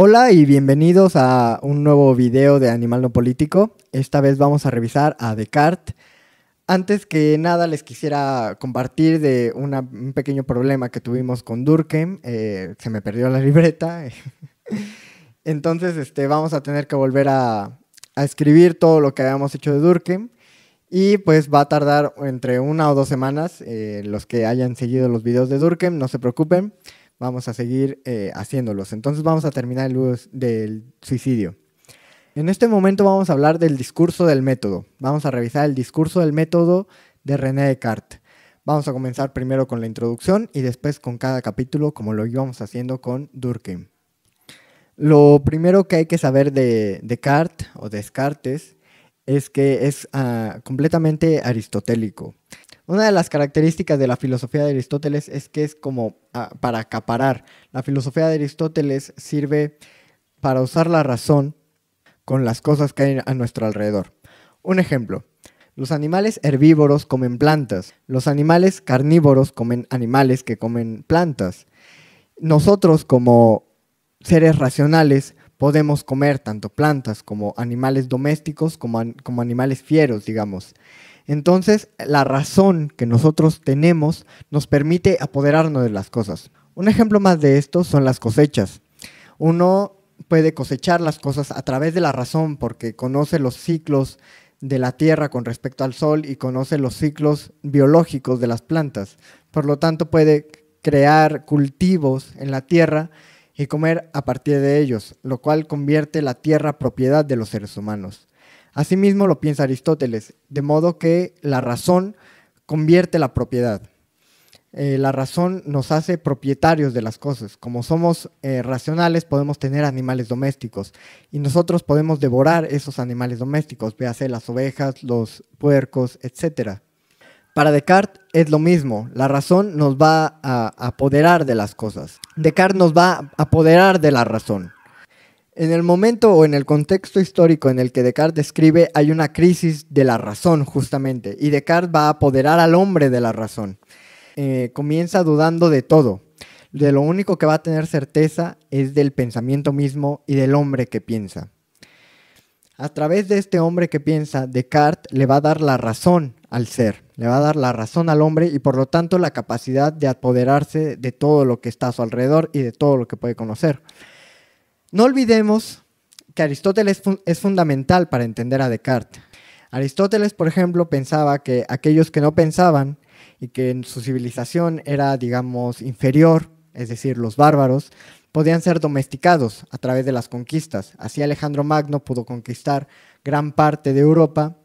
Hola y bienvenidos a un nuevo video de Animal No Político. Esta vez vamos a revisar a Descartes. Antes que nada les quisiera compartir de un pequeño problema que tuvimos con Durkheim. Se me perdió la libreta. Entonces vamos a tener que volver a escribir todo lo que habíamos hecho de Durkheim. Y pues va a tardar entre 1 o 2 semanas. Los que hayan seguido los videos de Durkheim, no se preocupen. Vamos a seguir haciéndolos. Entonces vamos a terminar el uso del suicidio. En este momento vamos a hablar del discurso del método. Vamos a revisar el discurso del método de René Descartes. Vamos a comenzar primero con la introducción y después con cada capítulo, como lo íbamos haciendo con Durkheim. Lo primero que hay que saber de Descartes o Descartes es que es completamente aristotélico. Una de las características de la filosofía de Aristóteles es que es como para acaparar. La filosofía de Aristóteles sirve para usar la razón con las cosas que hay a nuestro alrededor. Un ejemplo, los animales herbívoros comen plantas, los animales carnívoros comen animales que comen plantas. Nosotros como seres racionales podemos comer tanto plantas como animales domésticos como animales fieros, digamos. Entonces, la razón que nosotros tenemos nos permite apoderarnos de las cosas. Un ejemplo más de esto son las cosechas. Uno puede cosechar las cosas a través de la razón porque conoce los ciclos de la tierra con respecto al sol y conoce los ciclos biológicos de las plantas. Por lo tanto, puede crear cultivos en la tierra y comer a partir de ellos, lo cual convierte la tierra propiedad de los seres humanos. Asimismo lo piensa Aristóteles, de modo que la razón convierte la propiedad. La razón nos hace propietarios de las cosas. Como somos racionales, podemos tener animales domésticos y nosotros podemos devorar esos animales domésticos, véase las ovejas, los puercos, etc. Para Descartes es lo mismo, la razón nos va a apoderar de las cosas. Descartes nos va a apoderar de la razón. En el momento o en el contexto histórico en el que Descartes escribe hay una crisis de la razón justamente y Descartes va a apoderar al hombre de la razón. Comienza dudando de todo. De lo único que va a tener certeza es del pensamiento mismo y del hombre que piensa. A través de este hombre que piensa, Descartes le va a dar la razón al ser, le va a dar la razón al hombre y por lo tanto la capacidad de apoderarse de todo lo que está a su alrededor y de todo lo que puede conocer. No olvidemos que Aristóteles es fundamental para entender a Descartes. Aristóteles, por ejemplo, pensaba que aquellos que no pensaban y que en su civilización era, digamos, inferior, es decir, los bárbaros, podían ser domesticados a través de las conquistas. Así Alejandro Magno pudo conquistar gran parte de Europa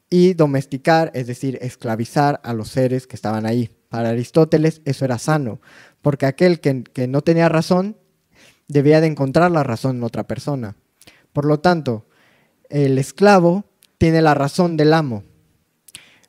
y domesticar, es decir, esclavizar a los seres que estaban ahí. Para Aristóteles eso era sano, porque aquel que no tenía razón debía de encontrar la razón en otra persona. Por lo tanto, el esclavo tiene la razón del amo.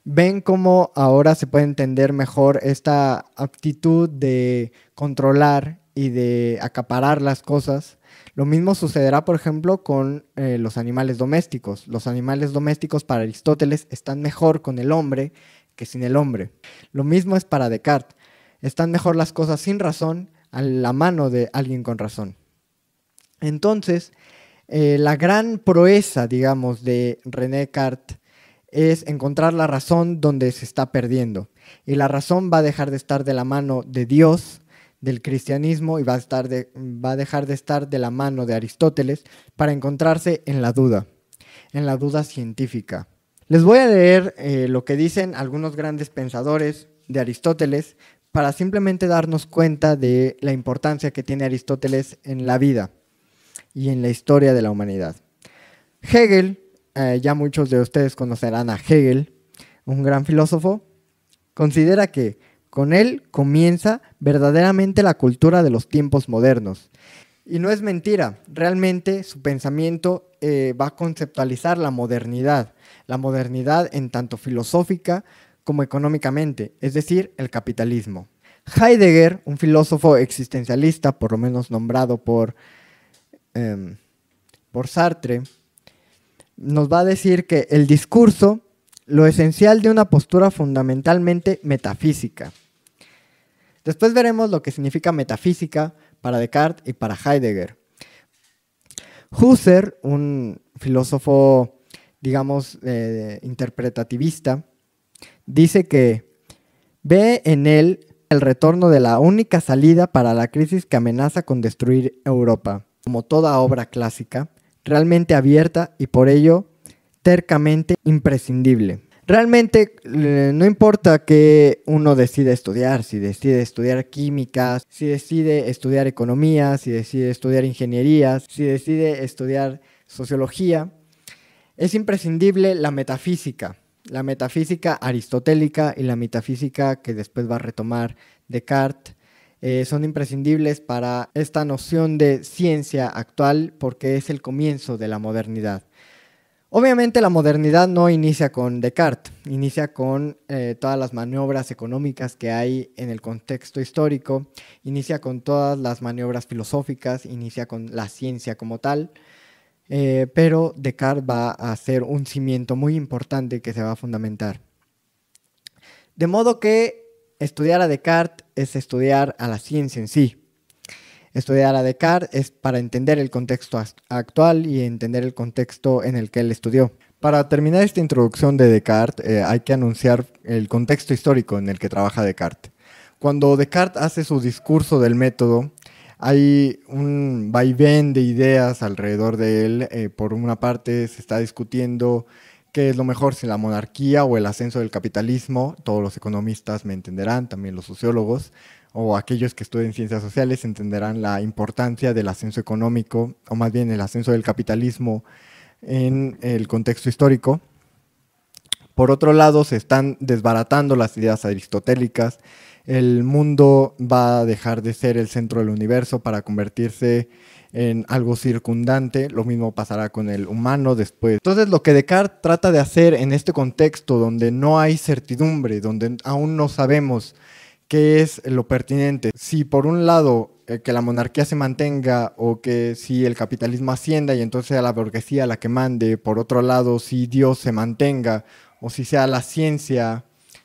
¿Ven cómo ahora se puede entender mejor esta aptitud de controlar y de acaparar las cosas? Lo mismo sucederá, por ejemplo, con los animales domésticos. Los animales domésticos para Aristóteles están mejor con el hombre que sin el hombre. Lo mismo es para Descartes. Están mejor las cosas sin razón a la mano de alguien con razón. Entonces, la gran proeza, digamos, de René Descartes es encontrar la razón donde se está perdiendo. Y la razón va a dejar de estar de la mano de Dios, del cristianismo, y va a dejar de estar de la mano de Aristóteles para encontrarse en la duda científica. Les voy a leer lo que dicen algunos grandes pensadores de Aristóteles para simplemente darnos cuenta de la importancia que tiene Aristóteles en la vida y en la historia de la humanidad. Hegel, ya muchos de ustedes conocerán a Hegel, un gran filósofo, considera que con él comienza verdaderamente la cultura de los tiempos modernos. Y no es mentira, realmente su pensamiento va a conceptualizar la modernidad en tanto filosófica como económicamente, es decir, el capitalismo. Heidegger, un filósofo existencialista, por lo menos nombrado por Sartre, nos va a decir que el discurso, lo esencial de una postura fundamentalmente metafísica. Después veremos lo que significa metafísica para Descartes y para Heidegger. Husserl, un filósofo, digamos, interpretativista, dice que ve en él el retorno de la única salida para la crisis que amenaza con destruir Europa, como toda obra clásica, realmente abierta y por ello tercamente imprescindible. Realmente no importa que uno decida estudiar, si decide estudiar química, si decide estudiar economía, si decide estudiar ingeniería, si decide estudiar sociología, es imprescindible la metafísica aristotélica y la metafísica que después va a retomar Descartes. Son imprescindibles para esta noción de ciencia actual porque es el comienzo de la modernidad. Obviamente la modernidad no inicia con Descartes, inicia con todas las maniobras económicas que hay en el contexto histórico, inicia con todas las maniobras filosóficas, inicia con la ciencia como tal, pero Descartes va a ser un cimiento muy importante que se va a fundamentar. De modo que estudiar a Descartes es estudiar a la ciencia en sí. Estudiar a Descartes es para entender el contexto actual y entender el contexto en el que él estudió. Para terminar esta introducción de Descartes, hay que anunciar el contexto histórico en el que trabaja Descartes. Cuando Descartes hace su discurso del método, hay un vaivén de ideas alrededor de él. Por una parte se está discutiendo qué es lo mejor, si la monarquía o el ascenso del capitalismo. Todos los economistas me entenderán, también los sociólogos, o aquellos que estudien ciencias sociales entenderán la importancia del ascenso económico, o más bien el ascenso del capitalismo en el contexto histórico. Por otro lado, se están desbaratando las ideas aristotélicas. El mundo va a dejar de ser el centro del universo para convertirse en algo circundante. Lo mismo pasará con el humano después. Entonces, lo que Descartes trata de hacer en este contexto donde no hay certidumbre, donde aún no sabemos qué es lo pertinente, si por un lado que la monarquía se mantenga o que si el capitalismo ascienda y entonces sea la burguesía la que mande, por otro lado si Dios se mantenga o si sea la ciencia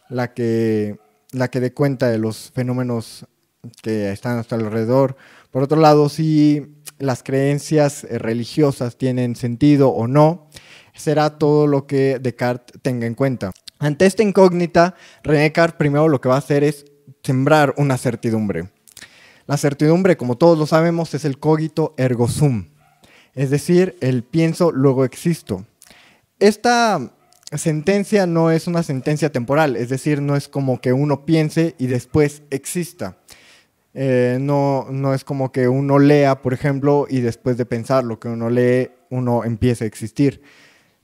la que dé cuenta de los fenómenos que están a nuestro alrededor, por otro lado si las creencias religiosas tienen sentido o no, será todo lo que Descartes tenga en cuenta. Ante esta incógnita, René Descartes primero lo que va a hacer es sembrar una certidumbre. La certidumbre, como todos lo sabemos, es el cogito ergo sum, es decir, el pienso luego existo. Esta sentencia no es una sentencia temporal, es decir, no es como que uno piense y después exista. No es como que uno lea, por ejemplo, y después de pensar lo que uno lee, uno empieza a existir.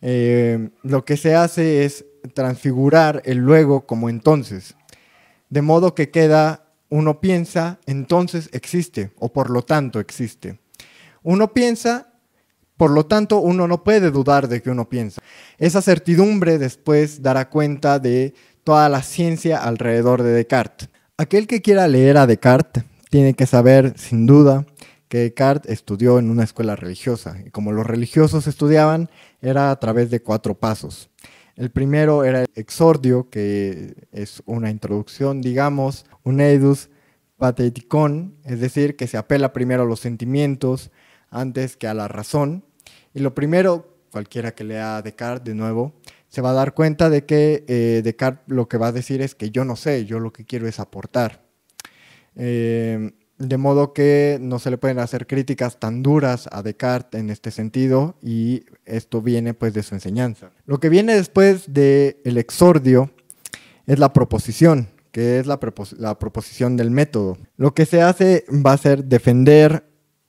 Lo que se hace es transfigurar el luego como entonces. De modo que queda, uno piensa, entonces existe, o por lo tanto existe. Uno piensa, por lo tanto uno no puede dudar de que uno piensa. Esa certidumbre después dará cuenta de toda la ciencia alrededor de Descartes. Aquel que quiera leer a Descartes tiene que saber, sin duda, que Descartes estudió en una escuela religiosa. Y como los religiosos estudiaban, era a través de 4 pasos. El primero era el exordio, que es una introducción, digamos, un eidus patheticon, es decir, que se apela primero a los sentimientos antes que a la razón. Y lo primero, cualquiera que lea a Descartes de nuevo, se va a dar cuenta de que Descartes lo que va a decir es que yo no sé, yo lo que quiero es aportar. De modo que no se le pueden hacer críticas tan duras a Descartes en este sentido, y esto viene pues de su enseñanza. Lo que viene después del exordio es la proposición, que es la proposición del método. Lo que se hace va a ser defender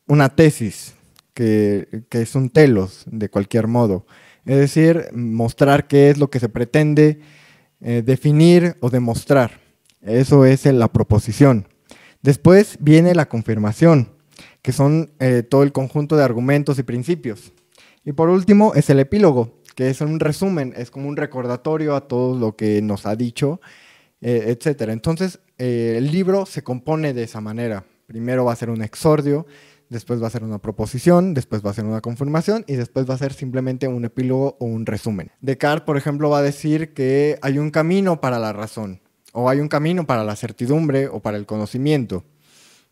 una tesis, que es un telos de cualquier modo. Es decir, mostrar qué es lo que se pretende definir o demostrar. Eso es la proposición. Después viene la confirmación, que son todo el conjunto de argumentos y principios. Y por último es el epílogo, que es un resumen, es como un recordatorio a todo lo que nos ha dicho, etc. Entonces, el libro se compone de esa manera. Primero va a ser un exordio, después va a ser una proposición, después va a ser una confirmación y después va a ser simplemente un epílogo o un resumen. Descartes, por ejemplo, va a decir que hay un camino para la razón, o hay un camino para la certidumbre o para el conocimiento,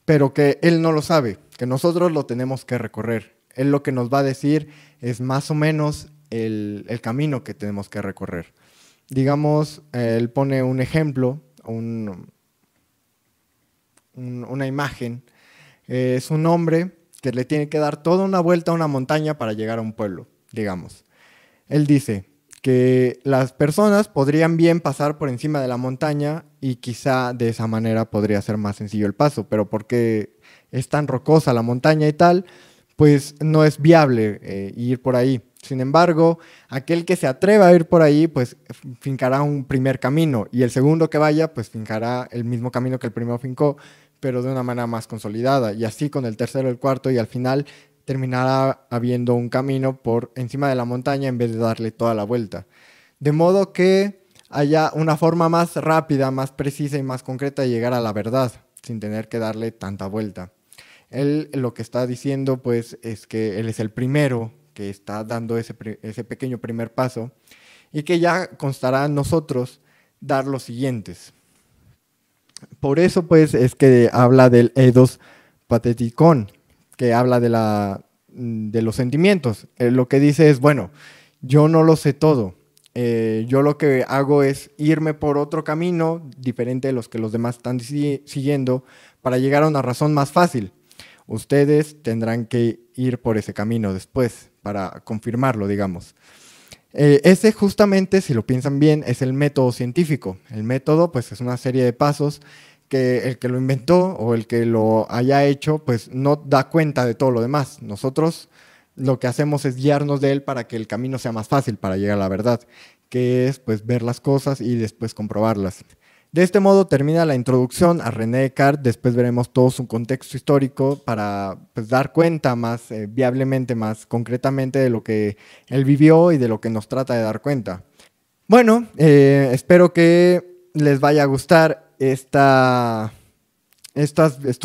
pero que él no lo sabe, que nosotros lo tenemos que recorrer. Él lo que nos va a decir es más o menos el camino que tenemos que recorrer. Digamos, él pone un ejemplo, una imagen. Es un hombre que le tiene que dar toda una vuelta a una montaña para llegar a un pueblo, digamos. Él dice que las personas podrían bien pasar por encima de la montaña y quizá de esa manera podría ser más sencillo el paso, pero porque es tan rocosa la montaña y tal, pues no es viable ir por ahí. Sin embargo, aquel que se atreva a ir por ahí, pues fincará un primer camino, y el segundo que vaya, pues fincará el mismo camino que el primero fincó, pero de una manera más consolidada, y así con el tercero, el cuarto, y al final terminará habiendo un camino por encima de la montaña en vez de darle toda la vuelta. De modo que haya una forma más rápida, más precisa y más concreta de llegar a la verdad, sin tener que darle tanta vuelta. Él lo que está diciendo, pues, es que él es el primero que está dando ese pequeño primer paso, y que ya constará en nosotros dar los siguientes. Por eso, pues, es que habla del eidos pathetikon, que habla de los sentimientos. Lo que dice es, bueno, yo no lo sé todo. Yo lo que hago es irme por otro camino diferente de los que los demás están siguiendo para llegar a una razón más fácil. Ustedes tendrán que ir por ese camino después para confirmarlo, digamos. Ese justamente, si lo piensan bien, es el método científico. El método, pues, es una serie de pasos que el que lo inventó o el que lo haya hecho, pues no da cuenta de todo lo demás. Nosotros lo que hacemos es guiarnos de él para que el camino sea más fácil para llegar a la verdad, que es, pues, ver las cosas y después comprobarlas. De este modo termina la introducción a René Descartes. Después veremos todo su contexto histórico para, pues, dar cuenta más viablemente, más concretamente de lo que él vivió y de lo que nos trata de dar cuenta. Bueno, espero que les vaya a gustar estos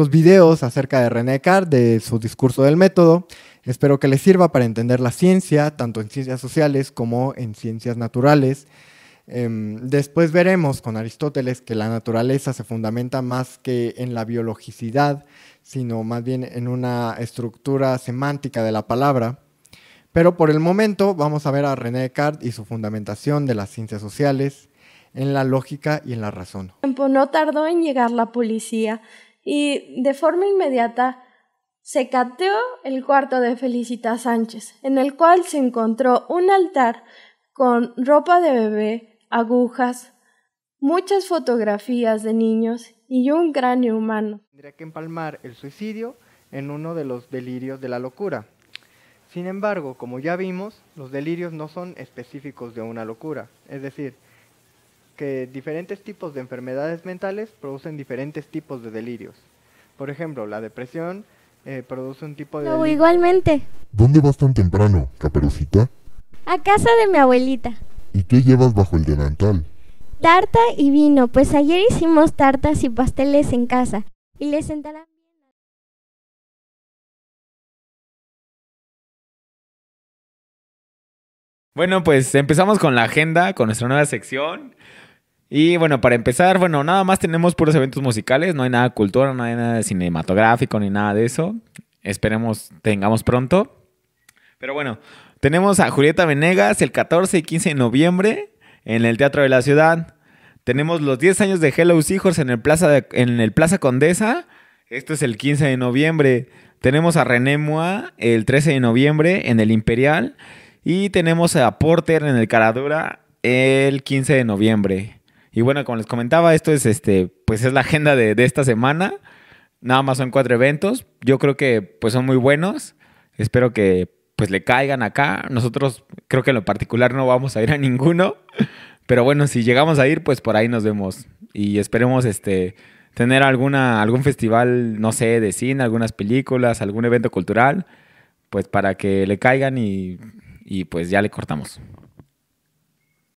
videos acerca de René Descartes, de su discurso del método. Espero que les sirva para entender la ciencia, tanto en ciencias sociales como en ciencias naturales. Después veremos con Aristóteles que la naturaleza se fundamenta más que en la biologicidad, sino más bien en una estructura semántica de la palabra. Pero por el momento vamos a ver a René Descartes y su fundamentación de las ciencias sociales en la lógica y en la razón. No tardó en llegar la policía y de forma inmediata se cateó el cuarto de Felicitas Sánchez, en el cual se encontró un altar con ropa de bebé, agujas, muchas fotografías de niños y un cráneo humano. Tendría que empalmar el suicidio en uno de los delirios de la locura. Sin embargo, como ya vimos, los delirios no son específicos de una locura. Es decir, que diferentes tipos de enfermedades mentales producen diferentes tipos de delirios. Por ejemplo, la depresión produce un tipo de delirio. Igualmente. ¿Dónde vas tan temprano, Caperucita? A casa de mi abuelita. ¿Y qué llevas bajo el delantal? Tarta y vino, pues ayer hicimos tartas y pasteles en casa. Y les sentarán bien. Bueno, pues empezamos con la agenda, con nuestra nueva sección. Y bueno, para empezar, bueno, nada más tenemos puros eventos musicales. No hay nada de cultura, no hay nada de cinematográfico ni nada de eso. Esperemos tengamos pronto. Pero bueno, tenemos a Julieta Venegas el 14 y 15 de noviembre en el Teatro de la Ciudad. Tenemos los 10 años de Hello Seahorse en el Plaza Condesa. Esto es el 15 de noviembre. Tenemos a René Moa el 13 de noviembre en el Imperial. Y tenemos a Porter en el Caradura el 15 de noviembre. Y bueno, como les comentaba, esto es pues es la agenda de esta semana. Nada más son 4 eventos. Yo creo que pues son muy buenos. Espero que pues le caigan acá. Nosotros creo que en lo particular no vamos a ir a ninguno. Pero bueno, si llegamos a ir, pues por ahí nos vemos. Y esperemos tener algún festival, no sé, de cine, algunas películas, algún evento cultural, pues para que le caigan y pues ya le cortamos.